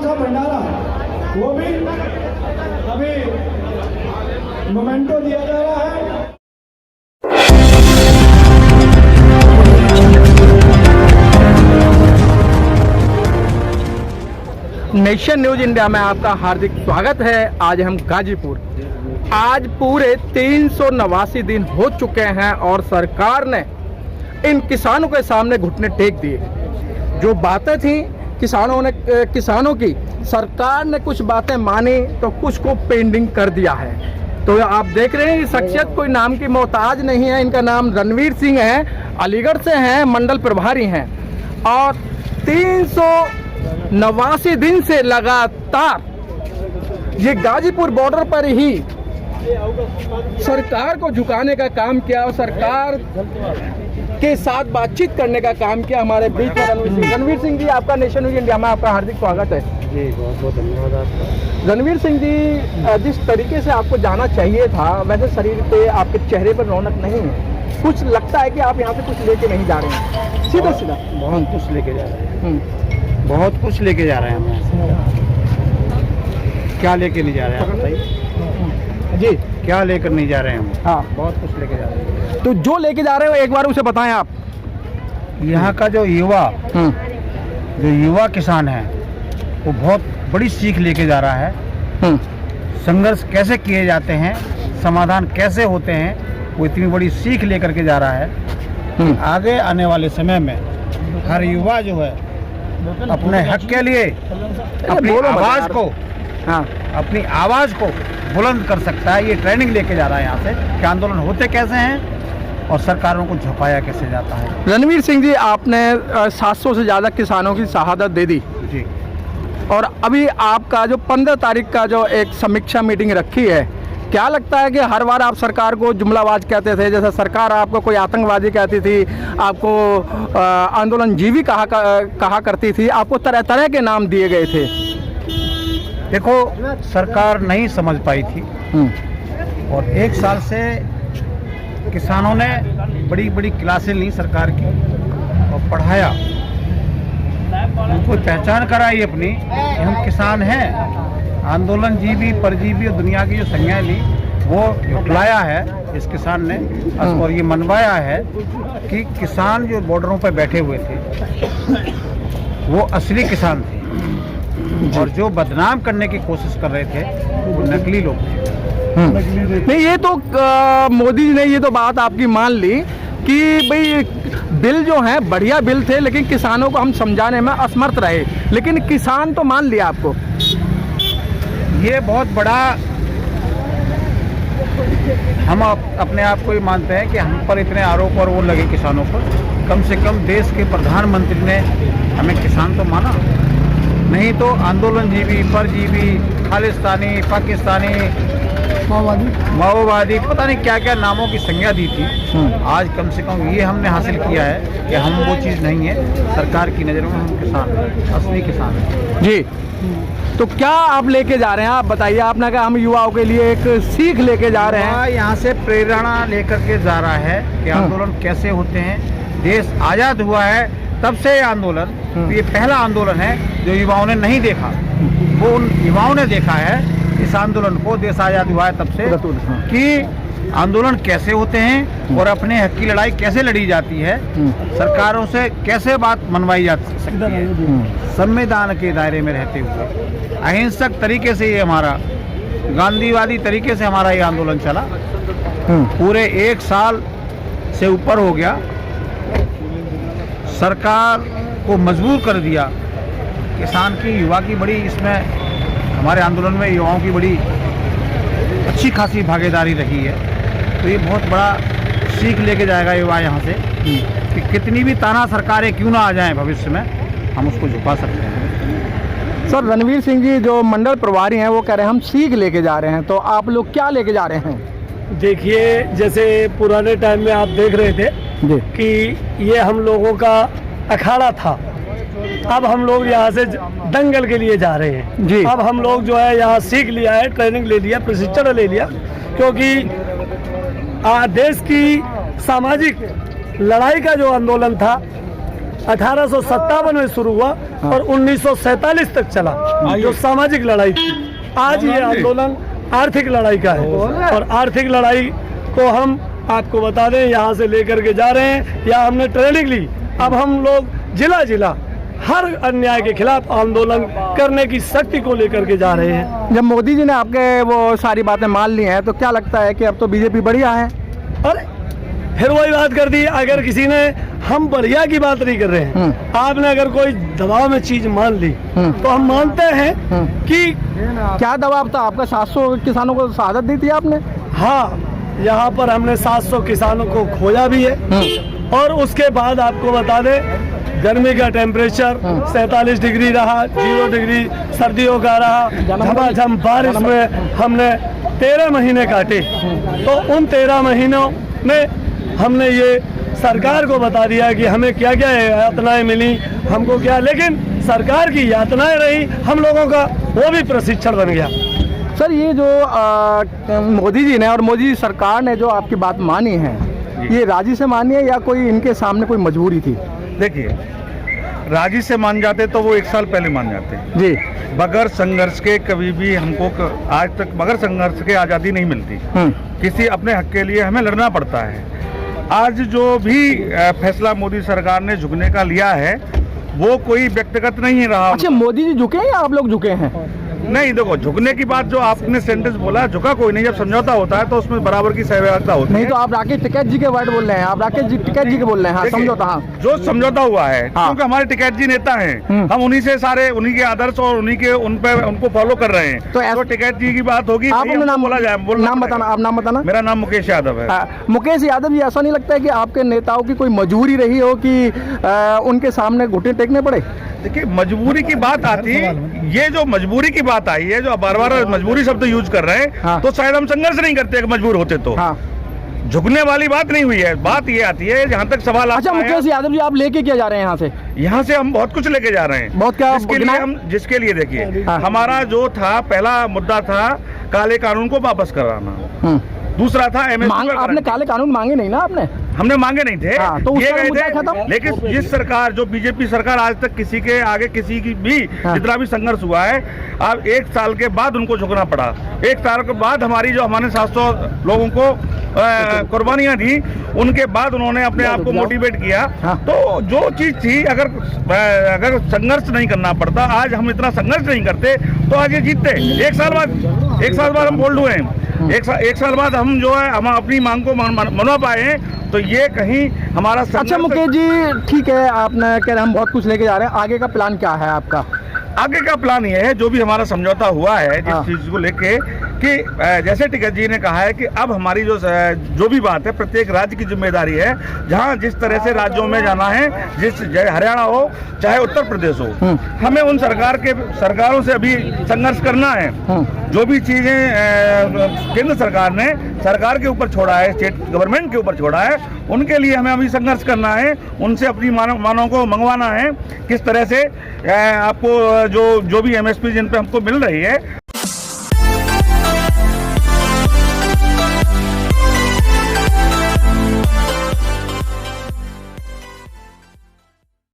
का भंडारा, वो भी अभी मोमेंटो दिया जा रहा है। नेशन न्यूज इंडिया में आपका हार्दिक स्वागत है। आज हम गाजीपुर, आज पूरे 389 दिन हो चुके हैं और सरकार ने इन किसानों के सामने घुटने टेक दिए। जो बातें थी किसानों की, सरकार ने कुछ बातें मानी तो कुछ को पेंडिंग कर दिया है। तो आप देख रहे हैं, ये शख्सियत कोई नाम की मोहताज नहीं है। इनका नाम रणवीर सिंह है, अलीगढ़ से हैं, मंडल प्रभारी हैं और 389 दिन से लगातार ये गाजीपुर बॉर्डर पर ही सरकार को झुकाने का काम किया और सरकार के साथ बातचीत करने का काम किया। हमारे बीच में रणवीर सिंह जी, आपका नेशन न्यूज इंडिया में आपका हार्दिक स्वागत है। जी बहुत बहुत धन्यवाद आपका। रणवीर सिंह जी, जिस तरीके से आपको जाना चाहिए था, वैसे शरीर पे आपके चेहरे पर रौनक नहीं है। कुछ लगता है कि आप यहाँ से कुछ लेके नहीं जा रहे हैं। सीधा बहुत कुछ लेके जा रहे हैं, बहुत कुछ लेके जा रहे हैं हम यहाँ से। क्या लेके नहीं जा रहे हैं आप बताइए जी, क्या लेकर नहीं जा रहे हैं हम? हाँ, बहुत कुछ लेके जा रहे हैं। तो जो लेके जा रहे हो एक बार उसे बताएं आप। यहाँ का जो युवा किसान है वो बहुत बड़ी सीख लेके जा रहा है। संघर्ष कैसे किए जाते हैं, समाधान कैसे होते हैं, वो इतनी बड़ी सीख लेकर के जा रहा है। आगे आने वाले समय में हर युवा जो है अपने हक के लिए अपनी आवाज को बुलंद कर सकता है। ये ट्रेनिंग लेके जा रहा है यहाँ से कि आंदोलन होते कैसे हैं और सरकारों को झुकाया कैसे जाता है। रणवीर सिंह जी, आपने 700 से ज़्यादा किसानों की शहादत दे दी जी, और अभी आपका जो 15 तारीख का जो एक समीक्षा मीटिंग रखी है, क्या लगता है कि हर बार आप सरकार को जुमलाबाज कहते थे, जैसे सरकार आपको कोई आतंकवादी कहती थी, आपको आंदोलन जीवी कहा करती थी, आपको तरह तरह के नाम दिए गए थे। देखो, सरकार नहीं समझ पाई थी और एक साल से किसानों ने बड़ी बड़ी क्लासें ली सरकार की और पढ़ाया, उनको पहचान कराई अपनी कि हम किसान हैं। आंदोलन जीवी परजीवी और दुनिया की जो संज्ञा ली वो लाया है इस किसान ने और ये मनवाया है कि किसान जो बॉर्डरों पर बैठे हुए थे वो असली किसान थे और जो बदनाम करने की कोशिश कर रहे थे वो नकली लोग थे। नहीं, ये तो मोदी जी ने ये तो बात आपकी मान ली कि भाई बिल जो हैं बढ़िया बिल थे, लेकिन किसानों को हम समझाने में असमर्थ रहे। लेकिन किसान तो मान लिया आपको। ये बहुत बड़ा, हम अपने आप को ही मानते हैं कि हम पर इतने आरोप और वो लगे किसानों पर। कम से कम देश के प्रधानमंत्री ने हमें किसान तो माना, नहीं तो आंदोलन जीवी परजीवी खालिस्तानी पाकिस्तानी माओवादी पता नहीं क्या क्या नामों की संज्ञा दी थी। आज कम से कम ये हमने हासिल किया है कि हम वो चीज़ नहीं है। सरकार की नज़रों में हम किसान हैं, असली किसान हैं जी। तो क्या आप लेके जा रहे हैं, आप बताइए। आपने कहा हम युवाओं के लिए एक सीख लेके जा रहे हैं। यहाँ से प्रेरणा लेकर के जा रहा है कि आंदोलन कैसे होते हैं। देश आज़ाद हुआ है तब से ये आंदोलन, ये पहला आंदोलन है जो युवाओं ने नहीं देखा, वो उन युवाओं ने देखा है इस आंदोलन को। देश आज़ाद हुआ है तब से कि आंदोलन कैसे होते हैं और अपने हक की लड़ाई कैसे लड़ी जाती है, सरकारों से कैसे बात मनवाई जा सकती है संविधान के दायरे में रहते हुए। अहिंसक तरीके से ये हमारा, गांधीवादी तरीके से हमारा ये आंदोलन चला। पूरे 1 साल से ऊपर हो गया। सरकार को मजबूर कर दिया। किसान की, युवा की बड़ी इसमें, हमारे आंदोलन में युवाओं की बड़ी अच्छी खासी भागीदारी रही है। तो ये बहुत बड़ा सीख लेके जाएगा युवा यहाँ से कि कितनी भी ताना सरकारें क्यों ना आ जाएं, भविष्य में हम उसको झुका सकते हैं। सर, रणवीर सिंह जी जो मंडल प्रभारी हैं वो कह रहे हैं हम सीख लेके जा रहे हैं, तो आप लोग क्या लेके जा रहे हैं? देखिए, जैसे पुराने टाइम में आप देख रहे थे जी कि ये हम लोगों का अखाड़ा था। अब हम लोग यहाँ से दंगल के लिए जा रहे हैं जी। अब हम लोग जो है यहाँ सीख लिया है, ट्रेनिंग ले लिया, प्रशिक्षण ले लिया, क्योंकि देश की सामाजिक लड़ाई का जो आंदोलन था 1857 में शुरू हुआ और 1947 तक चला, जो सामाजिक लड़ाई थी। आज ये आंदोलन आर्थिक लड़ाई का है और आर्थिक लड़ाई को हम आपको बता दें यहाँ से लेकर के जा रहे हैं। या हमने ट्रेनिंग ली, अब हम लोग जिला जिला हर अन्याय के खिलाफ आंदोलन करने की शक्ति को लेकर के जा रहे हैं। जब मोदी जी ने आपके वो सारी बातें मान ली हैं तो क्या लगता है कि अब तो बीजेपी बढ़िया है? और फिर वही बात कर दी, अगर किसी ने, हम बढ़िया की बात नहीं कर रहे हैं, आपने अगर कोई दबाव में चीज मान ली तो हम मानते हैं कि क्या दबाव था आपका? 700 किसानों को शहादत दी थी आपने? हाँ, यहाँ पर हमने 700 किसानों को खोया भी है। और उसके बाद आपको बता दें, गर्मी का टेम्परेचर 47 डिग्री रहा, 0 डिग्री सर्दियों का रहा, झमाझम बारिश में हमने 13 महीने काटे। तो उन 13 महीनों में हमने ये सरकार को बता दिया कि हमें क्या क्या यातनाएं मिली, हमको क्या, लेकिन सरकार की यातनाएं रही, हम लोगों का वो भी प्रशिक्षण बन गया। सर, ये जो मोदी जी ने और मोदी जी सरकार ने जो आपकी बात मानी है, ये राजी से मानी है या कोई इनके सामने कोई मजबूरी थी? देखिए, राजी से मान जाते तो वो 1 साल पहले मान जाते जी। बगैर संघर्ष के कभी भी हमको आज तक बगैर संघर्ष के आज़ादी नहीं मिलती। किसी अपने हक के लिए हमें लड़ना पड़ता है। आज जो भी फैसला मोदी सरकार ने झुकने का लिया है वो कोई व्यक्तिगत नहीं रहा। अच्छा, मोदी जी झुके हैं या आप लोग झुके हैं? नहीं, देखो, झुकने की बात जो आपने सेंटेंस बोला, झुका कोई नहीं। जब समझौता होता है तो उसमें बराबर की सहभागिता होती है। नहीं तो आप राकेश टिकैत जी के वर्ड बोल रहे हैं, आप राकेश जी टिकैत जी के बोल रहे हैं। हाँ, देखिए, समझौता, हाँ, जो समझौता हुआ है, हाँ। क्योंकि हमारे टिकैत जी नेता हैं, हम उन्हीं से सारे उन्हीं के आदर्श और उन्हीं के उनको फॉलो कर रहे हैं। तो टिकैत जी की बात होगी। आप अपना नाम बोला जाए, नाम बताना, आप नाम बताना। मेरा नाम मुकेश यादव है। मुकेश यादव जी, ऐसा नहीं लगता है कि आपके नेताओं की कोई मजबूरी रही हो कि उनके सामने घुटने टेकने पड़े? देखिए, मजबूरी की बात आती, ये जो मजबूरी की बात आई है, जो बार बार मजबूरी शब्द यूज कर रहे हैं, हाँ। तो शायद हम संघर्ष नहीं करते अगर मजबूर होते तो। हाँ। झुकने वाली बात नहीं हुई है। बात ये आती है, जहाँ तक सवाल आता है। अच्छा मुकेश यादव जी, आप लेके क्या जा रहे हैं यहाँ से? यहाँ से हम बहुत कुछ लेके जा रहे हैं। बहुत क्या? जिसके लिए देखिए, हाँ। हमारा जो था पहला मुद्दा था काले कानून को वापस कराना। दूसरा था MSP। आपने काले कानून मांगे नहीं ना? आपने हमने मांगे नहीं थे। हाँ, तो ये गए मुद्दा थे, खत्म। लेकिन जिस सरकार, जो बीजेपी सरकार, आज तक किसी के आगे किसी की भी जितना भी संघर्ष हुआ है, अब 1 साल के बाद उनको झुकना पड़ा। 1 साल के बाद हमारी जो हमारे 700 लोगों को कुर्बानियां दी, उनके बाद उन्होंने अपने आप को मोटिवेट किया। तो जो चीज थी, अगर संघर्ष नहीं करना पड़ता, आज हम इतना संघर्ष नहीं करते तो आज ये जीतते। 1 साल बाद हम बोल्ड हुए हैं। एक साल बाद हम जो है, हम अपनी मांग को मनवा पाए हैं, तो ये कहीं हमारा। अच्छा मुकेश जी, ठीक है, आपने कह रहे हम बहुत कुछ लेके जा रहे हैं, आगे का प्लान क्या है आपका? आगे का प्लान ये है, जो भी हमारा समझौता हुआ है जिस चीज को लेके, कि जैसे टिकैत जी ने कहा है कि अब हमारी जो भी बात है, प्रत्येक राज्य की जिम्मेदारी है, जहां जिस तरह से राज्यों में जाना है, चाहे हरियाणा हो चाहे उत्तर प्रदेश हो, हमें उन सरकारों से अभी संघर्ष करना है। जो भी चीजें केंद्र सरकार ने सरकार के ऊपर छोड़ा है, स्टेट गवर्नमेंट के ऊपर छोड़ा है, उनके लिए हमें अभी संघर्ष करना है। उनसे अपनी मानों को मंगवाना है, किस तरह से आपको जो भी MSP जिन पे हमको मिल रही है